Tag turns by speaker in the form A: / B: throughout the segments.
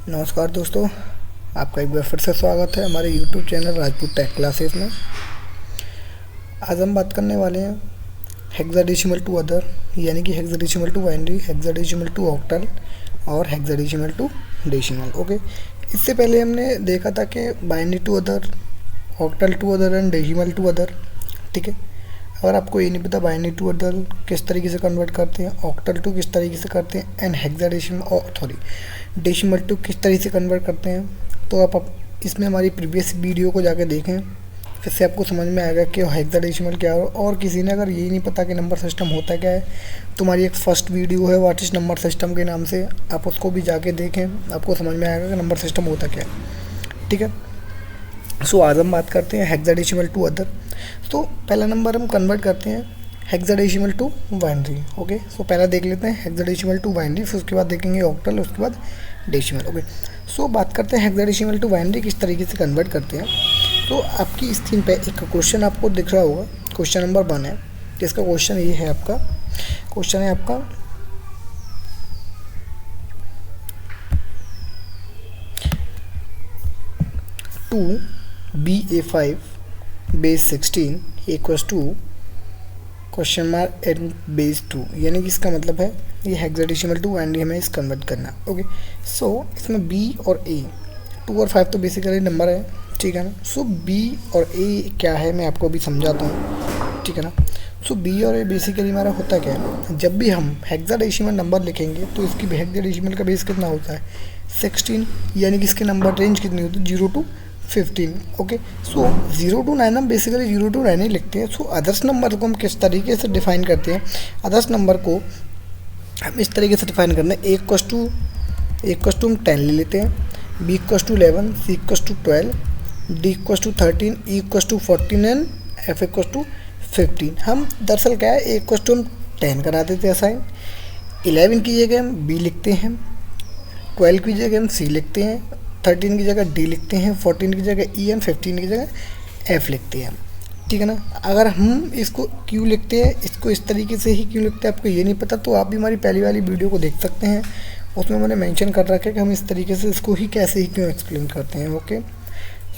A: नमस्कार दोस्तों, आपका एक बार फिर से स्वागत है हमारे YouTube channel Rajput tech classes में। आज हम बात करने वाले हैं हेक्साडेसिमल टू अदर, यानी कि hexadecimal to binary, hexadecimal to octal और हेक्साडेसिमल टू डेसिमल। ओके, इससे पहले हमने देखा था कि binary to other, octal to other and decimal to other. ठीक है, अगर आपको ये नहीं पता बाइनरी टू अदर किस तरीके से कन्वर्ट करते हैं, ऑक्टल टू किस तरीके से करते हैं एंड हेक्साडेसिमल डेसिमल टू किस तरीके से कन्वर्ट करते हैं, तो आप इसमें हमारी प्रीवियस वीडियो को जाके देखें। फिर से आपको समझ में आएगा कि हेक्साडेसिमल क्या है। और किसी ने अगर यही नहीं पता कि नंबर सिस्टम होता क्या है, तो हमारी एक फर्स्ट वीडियो है व्हाट इज नंबर सिस्टम के नाम से, आप उसको भी जाके देखें, आपको समझ में आएगा कि नंबर सिस्टम होता क्या है। ठीक है, सो आज हम बात करते हैं हेक्साडेसिमल टू अदर। तो पहला नंबर हम कन्वर्ट करते हैं हेक्साडेसिमल टू बाइनरी। ओके, सो पहला देख लेते हैं हेक्साडेसिमल टू बाइनरी, फिर उसके बाद देखेंगे ऑक्टल, उसके बाद डेसिमल। ओके, सो बात करते हैं हेक्साडेसिमल टू बाइनरी किस तरीके से कन्वर्ट करते हैं। तो आपकी स्क्रीन पे एक क्वेश्चन आपको दिख रहा होगा, क्वेश्चन नंबर 1 है। इसका क्वेश्चन ये है, आपका क्वेश्चन है आपका 2BA5 base 16 equals to question mark and base 2, यानी कि इसका मतलब है ये हेक्साडेसिमल टू बाइनरी हमें इस कन्वर्ट करना। ओके, सो इसमें बी और ए, 2 और 5 तो बेसिकली नंबर है, ठीक है ना। सो बी और ए क्या है मैं आपको अभी समझाता हूँ, ठीक है ना। सो बी और ए बेसिकली हमारा होता क्या है, जब भी हम हेक्साडेसिमल नंबर लिखेंगे तो इसकी हेक्साडेसिमल का बेस कितना होता है 16, यानी कि इसके नंबर रेंज कितनी होती है 0 to 15। ओके, सो 0 to 9 हम बेसिकली 0 to 9 ही लिखते हैं। सो अदर्स नंबर को हम किस तरीके से डिफाइन करते हैं, अदर्स नंबर को हम इस तरीके से डिफाइन करते हैं, ए इक्वस टू हम 10 ले लेते हैं, b equals to 11, c equals to 12, d equals to 13, e equals to 14 and f equals to 15। हम दरअसल क्या है, ए इक्वस टू हम 10 करा देते हैं असाइन, 11 की जगह हम बी लिखते हैं, 12 की जगह हम सी लिखते हैं, 13 की जगह डी लिखते हैं, 14 की जगह ई एंड 15 की जगह एफ लिखते हैं। ठीक है ना। अगर हम इसको क्यों लिखते हैं, इसको इस तरीके से ही क्यों लिखते हैं, आपको ये नहीं पता तो आप भी हमारी पहली वाली वीडियो को देख सकते हैं, उसमें मैंने मेंशन कर रखा है कि हम इस तरीके से इसको ही कैसे ही क्यों एक्सप्लेन करते हैं। ओके,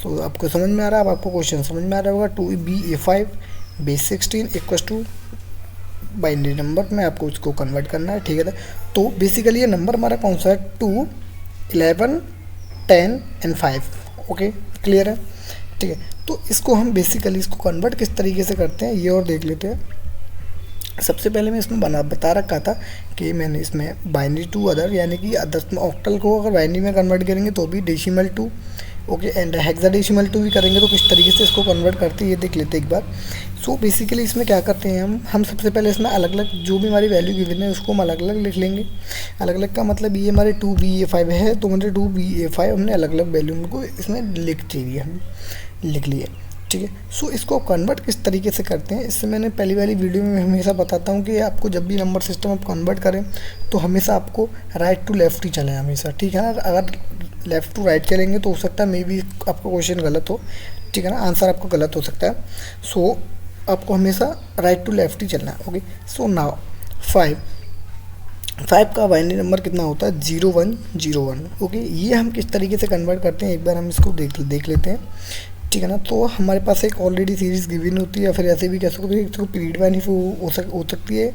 A: सो आपको समझ में आ रहा है, अब आपको क्वेश्चन समझ में आ रहा होगा। 2BA5 base 16 equals to binary number में आपको उसको कन्वर्ट करना है। ठीक है, तो बेसिकली ये नंबर हमारा कौन सा है 2, 11, 10 एंड 5। ओके, क्लियर है। ठीक है, तो इसको हम बेसिकली इसको कन्वर्ट किस तरीके से करते हैं ये और देख लेते हैं। सबसे पहले मैं इसमें बता रखा था कि मैंने इसमें बाइनरी टू अदर, यानी कि अदर्स में ऑक्टल को अगर बाइनरी में कन्वर्ट करेंगे तो भी decimal to, okay, and hexadecimal to भी करेंगे तो किस तरीके से इसको कन्वर्ट करते हैं ये देख लेते हैं एक बार। सो बेसिकली इसमें क्या करते हैं हम सबसे पहले इसमें अलग अलग जो भी हमारी वैल्यू गिवन है उसको हम अलग अलग लिख लेंगे। अलग अलग का मतलब ये हमारे 2BA5 है, तो मतलब 2BA5 हमने अलग अलग वैल्यू उनको इसमें लिख लिए। ठीक है, सो इसको कन्वर्ट किस तरीके से करते हैं, इससे मैंने पहली वाली वीडियो में हमेशा बताता हूँ कि आपको जब भी नंबर सिस्टम आप कन्वर्ट करें तो हमेशा आपको राइट टू लेफ़्ट ही चलें हमेशा। ठीक है ना, अगर लेफ़्ट टू राइट चलेंगे तो हो सकता है मे बी आपका क्वेश्चन गलत हो, ठीक है ना, आंसर आपका गलत हो सकता है। सो आपको हमेशा राइट टू लेफ़्ट ही चलना है। ओके, सो नाउ 5 का बाइनरी नंबर कितना होता है 0101। ओके, ये हम किस तरीके से कन्वर्ट करते हैं एक बार हम इसको देख लेते हैं। ठीक है ना, तो हमारे पास एक ऑलरेडी सीरीज़ गिवन होती है, या फिर ऐसे भी कह सकते हो इसको पीरियड वाइन ही हो सकती है,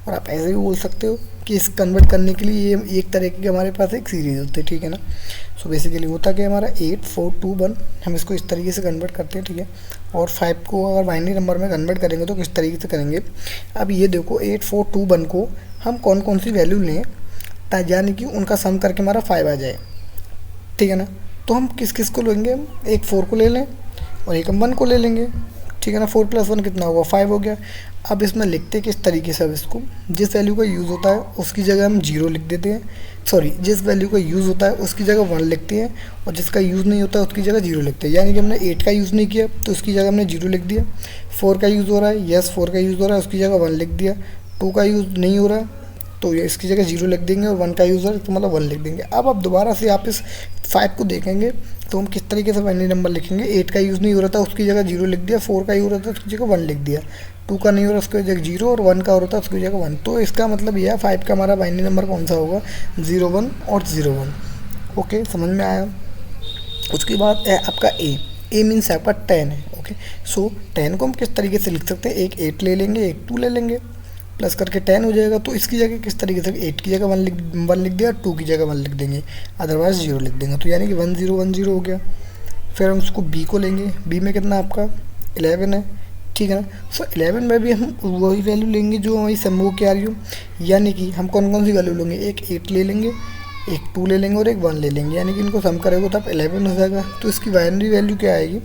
A: और आप ऐसे भी बोल सकते हो कि इस कन्वर्ट करने के लिए ये एक तरह की हमारे पास एक सीरीज़ होती है। ठीक है ना, सो बेसिकली होता क्या हमारा 8 4 2 1, हम इसको इस तरीके से कन्वर्ट करते हैं। ठीक है, और 5 को अगर बाइनरी नंबर में कन्वर्ट करेंगे तो किस तरीके से करेंगे, अब ये देखो 8 4 2 1 को हम कौन कौन सी वैल्यू लें यानी कि उनका सम करके हमारा 5 आ जाए। ठीक है ना, तो हम किस किस को लेंगे, हम एक 4 को ले लें और एक हम 1 को ले लेंगे। ठीक है ना, 4 + 1 कितना होगा 5 हो गया। अब इसमें लिखते किस तरीके से, अब इसको जिस वैल्यू का यूज़ होता है उसकी जगह हम 0 लिख देते हैं, सॉरी जिस वैल्यू का यूज़ होता है उसकी जगह 1 लिखते हैं, और जिसका यूज़ नहीं होता है उसकी जगह 0 लिखते हैं। यानी कि हमने 8 का यूज़ नहीं किया तो उसकी जगह हमने 0 लिख दिया, 4 का यूज़ हो रहा है, यस 4 का यूज़ हो रहा है उसकी जगह 1 लिख दिया, 2 का यूज़ नहीं हो रहा है तो ये इसकी जगह 0 लिख देंगे, और 1 का यूज़र तो मतलब 1 लिख देंगे। अब आप दोबारा से आप इस 5 को देखेंगे तो हम किस तरीके से बाइनरी नंबर लिखेंगे, 8 का यूज़ नहीं हो रहा था उसकी जगह 0 लिख दिया, 4 का यूज़ हो रहा था उसकी जगह 1 लिख दिया, 2 का नहीं हो रहा उसकी जगह 0, और 1 का हो रहा था उसकी जगह 1। तो इसका मतलब यह है 5 का हमारा बाइनरी नंबर कौन सा होगा 01 और 01। ओके, समझ में आया। उसके बाद है आपका ए मीन्स आपका 10 है। ओके, सो 10 को हम किस तरीके से लिख सकते हैं, एक 8 ले लेंगे, एक 2 ले लेंगे, प्लस करके 10 हो जाएगा। तो इसकी जगह किस तरीके से 8 की जगह 1 लिख दिया, 2 की जगह 1 लिख देंगे, अदरवाइज 0 लिख देंगे। तो यानी कि 1 0 1 0 हो गया। फिर हम उसको बी को लेंगे, बी में कितना आपका 11 है, ठीक है ना। सो 11 में भी हम वही वैल्यू लेंगे जो हमारी सम हो के आ रही हो, यानी कि हम कौन कौन सी वैल्यू लेंगे, एक 8 ले लेंगे, एक 2 ले लेंगे और एक 1 ले लेंगे, यानी कि इनको सम करेंगे तो आप 11 हो जाएगा। तो इसकी बाइनरी वैल्यू क्या आएगी,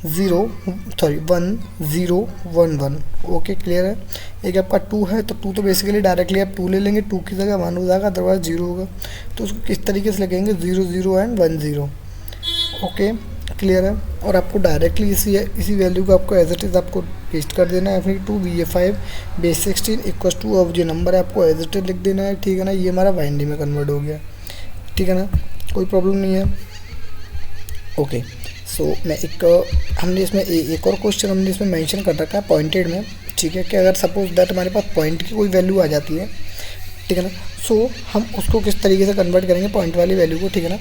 A: 1 0 1 1। ओके, क्लियर है। एक आपका 2 है, तो 2 तो बेसिकली डायरेक्टली आप 2 ले लेंगे, 2 की जगह 1 हो जाएगा, अदरवाइज 0 होगा। तो उसको किस तरीके से लिखेंगे, 0 0 एंड 1 0। ओके, क्लियर है। और आपको डायरेक्टली इसी वैल्यू को आपको एज इट इज़ आपको पेस्ट कर देना है, फिर 2 VA5 बेस 16 इक्वस टू, अब जो नंबर है आपको एज इट इज लिख देना है, ठीक है ना। ये हमारा बाइनरी में कन्वर्ट हो गया, ठीक है ना, कोई प्रॉब्लम नहीं है। ओके, सो मैं हमने इसमें एक और क्वेश्चन हमने इसमें मेंशन कर रखा है पॉइंटेड में, ठीक है, कि अगर सपोज दैट हमारे पास पॉइंट की कोई वैल्यू आ जाती है, ठीक है ना, सो हम उसको किस तरीके से कन्वर्ट करेंगे पॉइंट वाली वैल्यू को, ठीक है ना।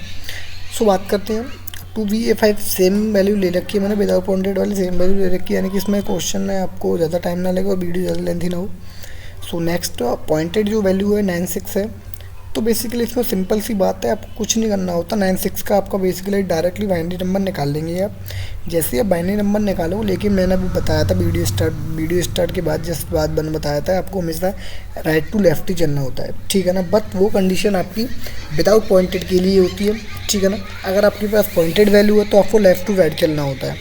A: सो बात करते हैं, 2 VA5 सेम वैल्यू ले रखी है मैंने, विदाउट पॉइंटेड वाली सेम वैल्यू ले रखी है, यानी कि इसमें क्वेश्चन में आपको ज़्यादा टाइम ना लगे और वीडियो ज़्यादा लेंथी ना हो। सो नेक्स्ट पॉइंटेड जो वैल्यू है 96 है। तो बेसिकली इसमें सिंपल सी बात है, आपको कुछ नहीं करना होता। 96 का आपका बेसिकली डायरेक्टली बाइनरी नंबर निकाल लेंगे आप, जैसे ही आप बाइनरी नंबर निकालो। लेकिन मैंने अभी बताया था वीडियो स्टार्ट के बाद जिस बात मैंने बताया था, आपको हमेशा राइट टू लेफ्ट ही चलना होता है, ठीक है ना। बट वो कंडीशन आपकी विदाउट पॉइंटेड के लिए होती है, ठीक है ना। अगर आपके पास पॉइंटेड वैल्यू है तो आपको लेफ्ट टू राइट चलना होता है,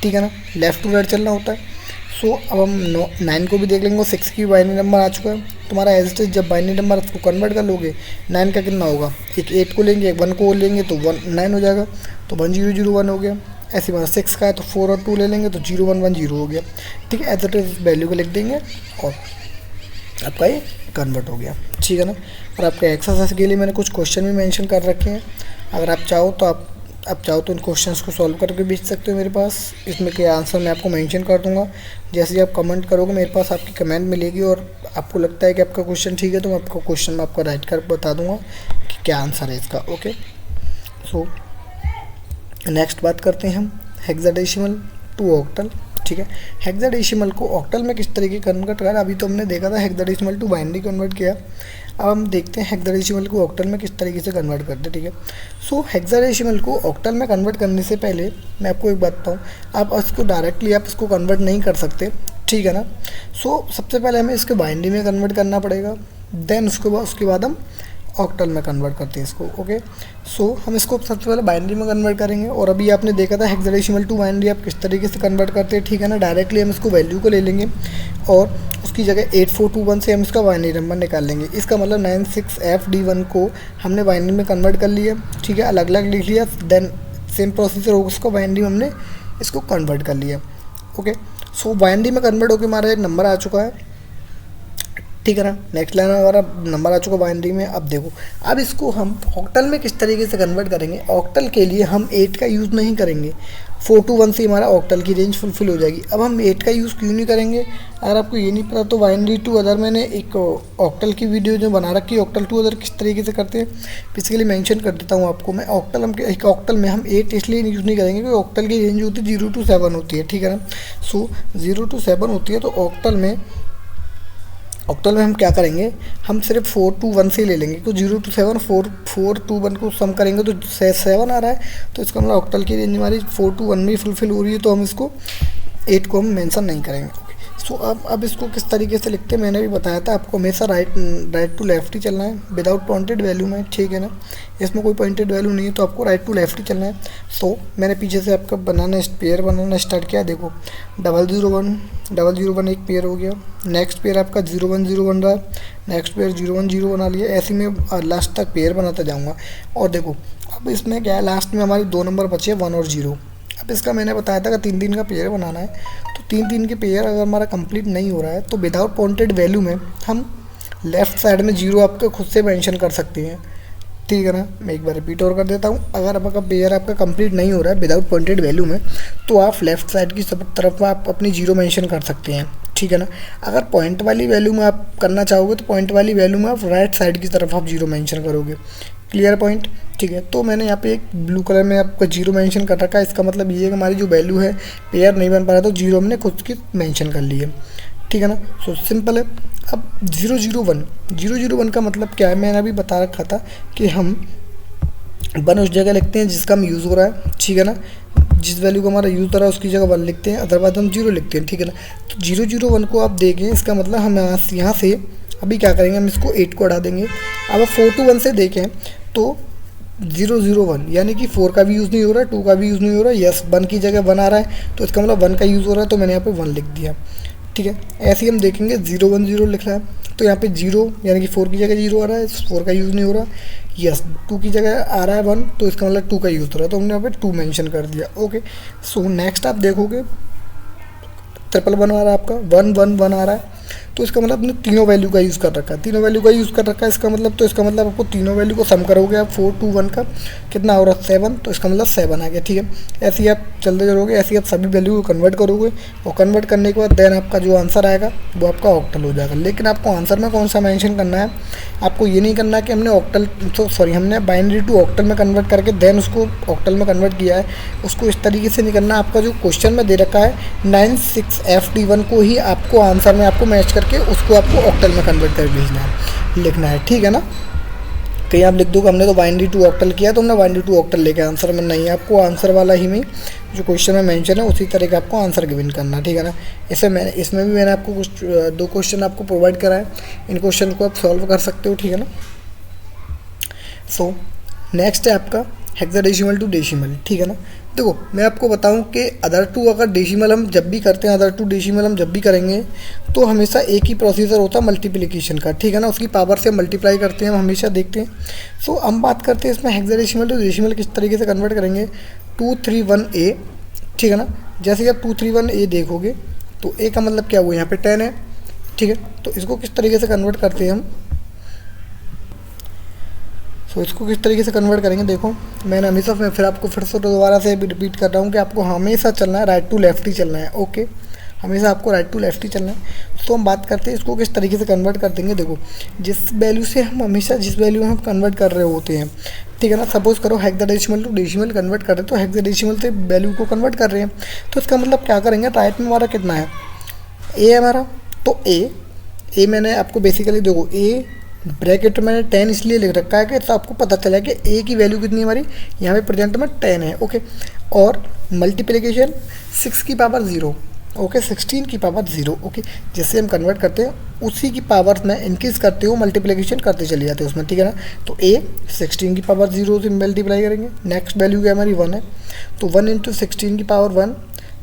A: ठीक है ना, लेफ्ट टू राइट चलना होता है। सो अब हम 9 को भी देख लेंगे, 6 की बाइनरी नंबर आ चुका है तुम्हारा एज इट इज। जब बाइनरी नंबर उसको कन्वर्ट कर लोगे, 9 का कितना होगा, एक 8 को लेंगे, एक 1 को लेंगे तो 9 हो जाएगा, तो 1 0 0 1 हो गया। ऐसे बात 6 का है तो 4 और 2 ले लेंगे तो 0 1 1 0 हो गया, ठीक है। एज इट इज वैल्यू को लिख देंगे और आपका ये कन्वर्ट हो गया, ठीक है ना। और आपके एक्सरसाइज के लिए मैंने कुछ क्वेश्चन भी मेंशन कर रखे हैं, अगर आप चाहो तो इन क्वेश्चंस को सॉल्व करके भेज सकते हो मेरे पास। इसमें के आंसर मैं आपको मेंशन कर दूंगा, जैसे ही आप कमेंट करोगे मेरे पास आपकी कमेंट मिलेगी, और आपको लगता है कि आपका क्वेश्चन ठीक है तो मैं आपको क्वेश्चन में आपको राइट कर बता दूंगा कि क्या आंसर है इसका। ओके, सो नेक्स्ट बात करते हैं हम हेक्साडेसिमल टू ऑक्टल, ठीक है। हेक्साडेसिमल को ऑक्टल में किस तरीके कन्वर्ट करा, अभी तो हमने देखा था हेक्साडेसिमल टू बाइनरी कन्वर्ट किया। अब हम देखते हैं हेक्साडेसिमल को ऑक्टल में किस तरीके से कन्वर्ट करते हैं, ठीक है। सो हेक्साडेसिमल को ऑक्टल में कन्वर्ट करने से पहले मैं आपको एक बात बताऊँ, आप इसको डायरेक्टली आप इसको कन्वर्ट नहीं कर सकते, ठीक है ना। सो सबसे पहले हमें इसको बाइनरी में कन्वर्ट करना पड़ेगा, देन उसके बाद हम ऑक्टल में कन्वर्ट करते हैं इसको। ओके, सो हम इसको सबसे पहले बाइनरी में कन्वर्ट करेंगे, और अभी आपने देखा था हेक्साडेसिमल टू बाइनरी आप किस तरीके से कन्वर्ट करते हैं, ठीक है ना। डायरेक्टली हम इसको वैल्यू को ले लेंगे और उसकी जगह 8421 से हम इसका बाइनरी नंबर निकाल लेंगे। इसका मतलब 96FD1 को हमने बाइनरी में कन्वर्ट कर लिया, ठीक है, अलग अलग लिख लिया, देन सेम प्रोसीजर होगा, उसको बाइनरी में हमने इसको कन्वर्ट कर लिया। ओके, सो बाइनरी में कन्वर्ट होकर हमारा एक नंबर आ चुका है, ठीक है ना। नेक्स्ट लाइन में हमारा नंबर आ चुका बाइनरी में। अब देखो, अब इसको हम ऑक्टल में किस तरीके से कन्वर्ट करेंगे। ऑक्टल के लिए हम 8 का यूज़ नहीं करेंगे, 4 to 1 से हमारा ऑक्टल की रेंज फुलफिल हो जाएगी। अब हम 8 का यूज़ क्यों नहीं करेंगे, अगर आपको ये नहीं पता तो बाइनरी टू अदर मैंने एक ऑक्टल की वीडियो जो बना रखी है, ऑक्टल टू अदर किस तरीके से करते हैं बेसिकली मेंशन कर देता हूँ आपको मैं। ऑक्टल में हम 8 इसलिए यूज़ नहीं करेंगे क्योंकि ऑक्टल की रेंज होती है 0 to 7 होती है, ठीक है ना। सो 0 to 7 होती है, तो ऑक्टल में हम क्या करेंगे, हम सिर्फ 4 to 1 से ले लेंगे, तो 0 to 7 4 to 1 को सम करेंगे तो 7 आ रहा है, तो इसका मतलब ऑक्टल की रेंज हमारी 4 to 1 में फुलफिल हो रही है, तो हम इसको 8 को हम मेंशन नहीं करेंगे। सो अब इसको किस तरीके से लिखते हैं मैंने भी बताया था आपको, हमेशा राइट टू लेफ्ट ही चलना है विदाउट पॉइंटेड वैल्यू में, ठीक है ना। इसमें कोई पॉइंटेड वैल्यू नहीं है तो आपको राइट टू लेफ्ट ही चलना है। सो मैंने पीछे से आपका पेयर बनाना स्टार्ट किया, देखो 001 एक पेयर हो गया, नेक्स्ट पेयर आपका 0101 बन रहा है, नेक्स्ट पेयर 0101 बना लिया, ऐसे में लास्ट तक पेयर बनाता जाऊँगा। और देखो अब इसमें क्या है, लास्ट में हमारे 2 नंबर बचे 1 और 0। अब इसका मैंने बताया था कि 3 का पेयर बनाना है, तो 3 के पेयर अगर हमारा कंप्लीट नहीं हो रहा है तो विदाउट पॉइंटेड वैल्यू में हम लेफ़्ट साइड में 0 आपके खुद से मेंशन कर सकते हैं, ठीक है ना। मैं एक बार रिपीट और कर देता हूँ, अगर आपका पेयर आपका कंप्लीट नहीं हो रहा है विदाउट पॉइंटेड वैल्यू में, तो आप लेफ़्ट साइड की सब तरफ आप अपनी 0 मेंशन कर सकते हैं, ठीक है ना। अगर पॉइंट वाली वैल्यू में आप करना चाहोगे तो पॉइंट वाली वैल्यू में आप राइट साइड की तरफ आप 0 मेंशन करोगे, क्लियर पॉइंट। ठीक है। तो मैंने यहाँ पे एक ब्लू कलर में आपका जीरो मेंशन कर रखा है, इसका मतलब ये है कि हमारी जो वैल्यू है पेयर नहीं बन पा रहा, तो जीरो हमने खुद की मेंशन कर ली है, ठीक है ना। सो सिंपल है। अब 001 का मतलब क्या है, मैंने अभी बता रखा था कि हम 1 उस जगह लिखते हैं जिसका हम यूज़ हो रहा है, ठीक है ना। जिस वैल्यू का हमारा यूज़ हो रहा है उसकी जगह 1 लिखते हैं, अदरवाइज हम 0 लिखते हैं, ठीक है ना। तो 001 को आप देखें, इसका मतलब हम यहाँ से अभी क्या करेंगे, हम इसको 8 को हटा देंगे। अब 4 to 1 से देखें तो 001 यानी कि 4 का भी यूज़ नहीं हो रहा है, 2 का भी यूज़ नहीं हो रहा है, यस 1 की जगह 1 आ रहा है, तो इसका मतलब 1 का यूज़ हो रहा है, तो मैंने यहाँ पे 1 लिख दिया, ठीक है। ऐसे ही हम देखेंगे 010 लिख रहा है, तो यहाँ पे 0 यानी कि 4 की जगह 0 आ रहा है, 4 का यूज़ नहीं हो रहा, यस 2 की जगह आ रहा है 1, तो इसका मतलब 2 का यूज़ हो रहा है, तो हमने यहाँ पे 2 मेंशन कर दिया। ओके, सो नेक्स्ट आप देखोगे 111 आ रहा है आपका, 111 आ रहा है, तो इसका मतलब आपने तीनों वैल्यू का यूज़ कर रखा है, तीनों वैल्यू का यूज़ कर रखा है, इसका मतलब, तो इसका मतलब आपको तीनों वैल्यू को सम करोगे आप 4 to 1 का कितना हो रहा है 7, तो इसका मतलब 7 आ गया, ठीक है। ऐसे ही आप चलते चलोगे, ऐसे ही आप सभी वैल्यू को कन्वर्ट करोगे, और कन्वर्ट करने के बाद देन आपका जो आंसर आएगा वो आपका ऑक्टल हो जाएगा। लेकिन आपको आंसर में कौन सा मेंशन करना है, आपको ये नहीं करना कि हमने ऑक्टल हमने बाइनरी टू ऑक्टल में कन्वर्ट करके देन उसको ऑक्टल में कन्वर्ट किया है, उसको इस तरीके से नहीं करना। आपका जो क्वेश्चन में दे रखा है 96FD1 को ही आपको आंसर में आपको मैच करके उसको आपको ऑक्टल में कन्वर्ट कर भेजना है, लिखना है, ठीक है ना। कहीं आप लिख दो कि हमने तो बाइनरी टू ऑक्टल किया, तो हमने बाइनरी टू ऑक्टल लेके आंसर में नहीं, आपको आंसर वाला ही में जो क्वेश्चन में मेंशन है उसी तरह का आपको आंसर गिवन करना, ठीक है ना। इसमें भी मैंने आपको कुछ 2 क्वेश्चन आपको प्रोवाइड करा है, इन क्वेश्चन को आप सॉल्व कर सकते हो, ठीक है ना। सो नेक्स्ट है आपका हेक्साडेसिमल टू डेसिमल, ठीक है ना। देखो मैं आपको बताऊं कि अदर टू अगर डेसिमल हम जब भी करते हैं, अदर टू डेसिमल हम जब भी करेंगे तो हमेशा एक ही प्रोसीजर होता है मल्टीप्लिकेशन का, ठीक है ना। उसकी पावर से मल्टीप्लाई करते हैं, हम हमेशा देखते हैं। सो हम बात करते हैं इसमें हेक्साडेसिमल टू डेसिमल किस तरीके से कन्वर्ट करेंगे। 231A, ठीक है ना। जैसे कि आप 231A देखोगे तो A का मतलब क्या हुआ, यहाँ पे 10 है, ठीक है। तो इसको किस तरीके से कन्वर्ट करते हैं हम, सो इसको किस तरीके से कन्वर्ट करेंगे, देखो मैंने हमेशा फिर आपको फिर से दोबारा से रिपीट कर रहा हूँ कि आपको हमेशा चलना है राइट टू लेफ्ट ही चलना है, ओके, हमेशा आपको राइट टू लेफ्ट ही चलना है। तो हम बात करते हैं इसको किस तरीके से कन्वर्ट कर देंगे। देखो जिस वैल्यू से हम हमेशा जिस वैल्यू हम कन्वर्ट कर रहे होते हैं, ठीक है ना। सपोज करो हेक्साडेसिमल टू डेसिमल कन्वर्ट कर रहे हैं, तो हेक्साडेसिमल से वैल्यू को कन्वर्ट कर रहे हैं, तो इसका मतलब क्या करेंगे, राइट में हमारा कितना है, ए है हमारा, तो ए मैंने आपको बेसिकली देखो ए ब्रैकेट में मैंने 10 इसलिए लिख रखा है कि तो आपको पता चला कि ए की वैल्यू कितनी हमारी यहाँ पे प्रेजेंट में 10 है, ओके। और मल्टीप्लिकेशन 6 की पावर 0, ओके, 16 की पावर 0, ओके। जैसे हम कन्वर्ट करते हैं उसी की पावर में इंक्रीज करते हो, मल्टीप्लिकेशन करते चले जाते हैं उसमें, ठीक है ना। तो ए 16 की पावर 0 से मल्टीप्लाई करेंगे, नेक्स्ट वैल्यू क्या हमारी 1 है, तो 1 इंटू 16 की पावर 1,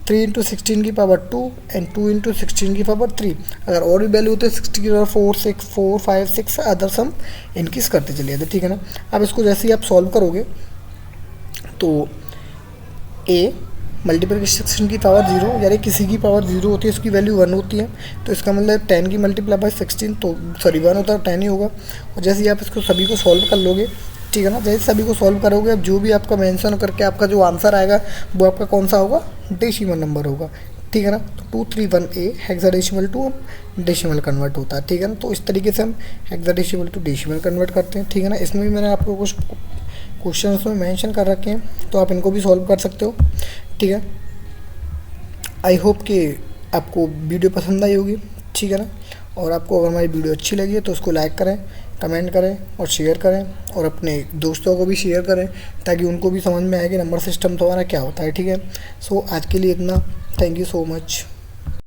A: 3 इंटू 16 की पावर 2 एंड 2 इंटू 16 की पावर 3। अगर और भी वैल्यू होते हैं 60 की पावर 4, 6, 4, 5, 6 अदर्स हम इंक्रीज करते चले जाते, ठीक है ना। अब इसको जैसे ही आप सॉल्व करोगे तो ए मल्टीप्लिकेशन की पावर 0 यानी किसी की पावर 0 होती है, इसकी वैल्यू 1 होती है, तो इसका मतलब 10 की मल्टीप्लाई बाई 16 तो सॉरी 1 होता है, 10 ही होगा। और जैसे ही आप इसको सभी को सॉल्व कर लोगे, ठीक है ना, जैसे सभी को सॉल्व करोगे अब जो भी आपका मेंशन करके आपका जो आंसर आएगा वो आपका कौन सा होगा, डेसिमल नंबर होगा, ठीक है ना। तो 231A hexadecimal to decimal convert होता है, ठीक है ना। तो इस तरीके से हम हेक्साडेसिमल टू डेसिमल कन्वर्ट करते हैं, ठीक है ना। इसमें भी मैंने आपको कुछ क्वेश्चन उसमें मेंशन कर रखे हैं, तो आप इनको भी सॉल्व कर सकते हो, ठीक है। आई होप कि आपको वीडियो पसंद आई होगी, ठीक है ना। और आपको अगर हमारी वीडियो अच्छी लगी है तो उसको लाइक करें, कमेंट करें और शेयर करें, और अपने दोस्तों को भी शेयर करें ताकि उनको भी समझ में आए कि नंबर सिस्टम तो हमारा क्या होता है, ठीक है। सो आज के लिए इतना, थैंक यू सो मच।